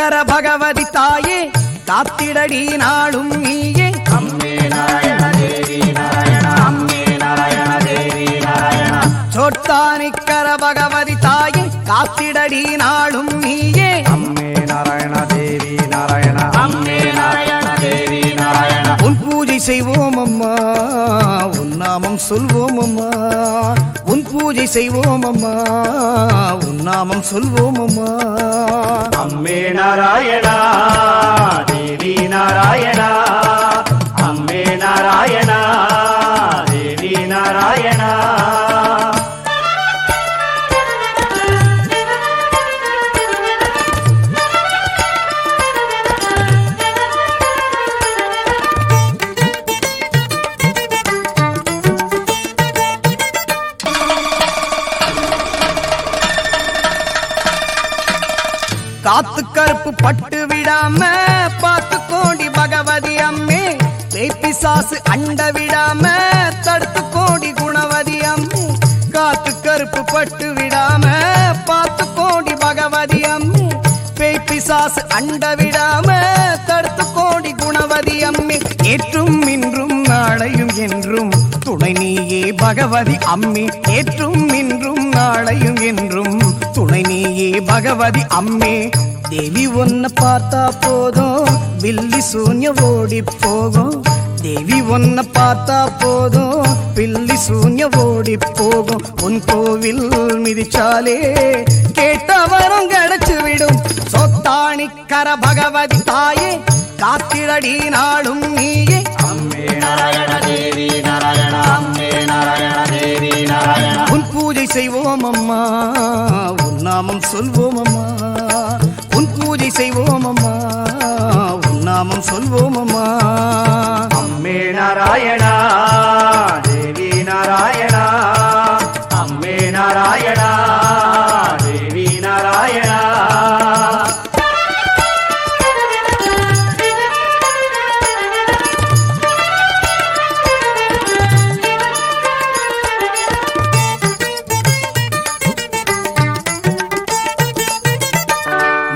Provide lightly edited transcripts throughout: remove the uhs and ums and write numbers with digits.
கர பகவதி தாயே காத்திடடி நாளும் நீயே. அம்மே நாராயண தேவி நாராயண அம்மே நாராயண தேவி நாராயண. சோட்டானிக்கர பகவதி தாயே காத்திடடி நாளும் நீயே. அம்மே நாராயண தேவி நாராயண அம்மே நாராயண தேவி நாராயண. உன் பூஜை செய்வோம் அம்மா, உன் நாமம் சொல்வோம் அம்மா. உன் பூஜை செய்வோம் அம்மா, உன் நாமம் சொல்வோம் அம்மா. அம்மே நாராயணா தேவி நாராயணா அம்மே நாராயணா தேவி நாராயணா. காத்து கருப்பு பட்டு விடாம பார்த்து கோடி பகவதி அம்மே. பேப்பிசாசு அண்ட விடாம தடுத்து கோடி குணவதி அம்மே. காத்து கருப்பு பட்டு விடாம பார்த்து கோடி பகவதி அம்மே. பேப்பிசாசு அண்ட விடாம தடுத்து கோடி குணவதி அம்மே. ஏற்றும் இன்றும் நாளையும் என்றும் துணை நீயே பகவதி அம்மே. ஏற்றும் இன்றும் நாளையும் என்றும் துணை நீயே பகவதி அம்மே. தேவி ஒன்ன பார்த்தா போதும் வில்லி சூன்ய ஓடி போகும். தேவி ஒன்ன பார்த்தா போதும் பில்லி சூன்ய ஓடி போகும். உன் கோவில் மிதிச்சாலே கேட்ட வரம் கிடைச்சு விடும். சொத்தாணிக்கர பகவதி தாயே காத்திரடி நாளும் நீயே. அம்மே நாராயண தேவி நாராயண அம்மே நாராயண தேவி நாராயண. உன் பூஜை செய்வோம் அம்மா, உன் நாமம் சொல்வோம் அம்மா. உன் பூஜை செய்வோம் அம்மா, உன் நாமம் சொல்வோம் அம்மா. அம்மே நாராயணா தேவி நாராயணா அம்மே நாராயணா தேவி நாராயணா.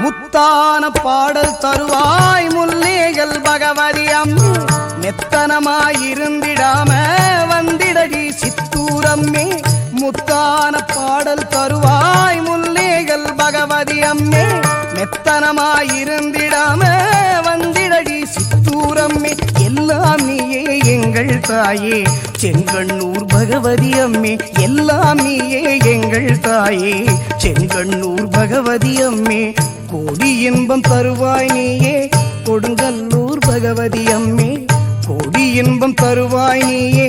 முத்தான பாடல் தருவாய் முல்லேகள் பகவதி அம்மே. மெத்தனமாயிருந்திடாம வந்திடடி சித்தூரம்மே. முத்தான பாடல் தருவாய் முல்லேகள் பகவதி அம்மே. மெத்தனமாயிருந்திடாம வந்திடடி சித்தூரம்மே. எல்லாம் நீயே எங்கள் தாயே செங்கண்ணூர் பகவதி அம்மே. எல்லாம் நீயே எங்கள் தாயே செங்கண்ணூர் பகவதி அம்மே. கோடி இன்பம் தருவாய் நீயே கொடுங்கல்லூர் பகவதி அம்மே. கோடி இன்பம் தருவாய் நீயே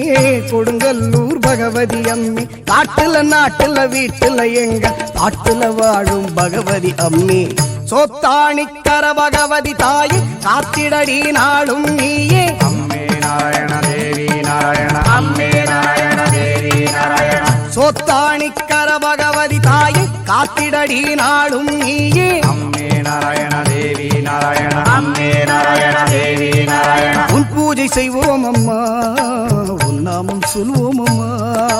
கொடுங்கல்லூர் பகவதி அம்மே. காட்டுல நாட்டுல வீட்டுல எங்க பாட்டுல வாழும் பகவதி அம்மே. சோத்தாணிக்கர பகவதி தாயே காத்திடடி நாளும் நீயே. அம்மே நாராயண தேவி நாராயண அம்மே நாராயண தேவி நாராயண. சோத்தாணிக்கர பகவதி தாயே காத்திடடி நாளும் நீயே. அம்மே நாராயண தேவி நாராயண அம்மே நாராயண தேவி நாராயண. உன் பூஜை செய்வோம் அம்மா, உன் நாமம் சொல்வோம் அம்மா.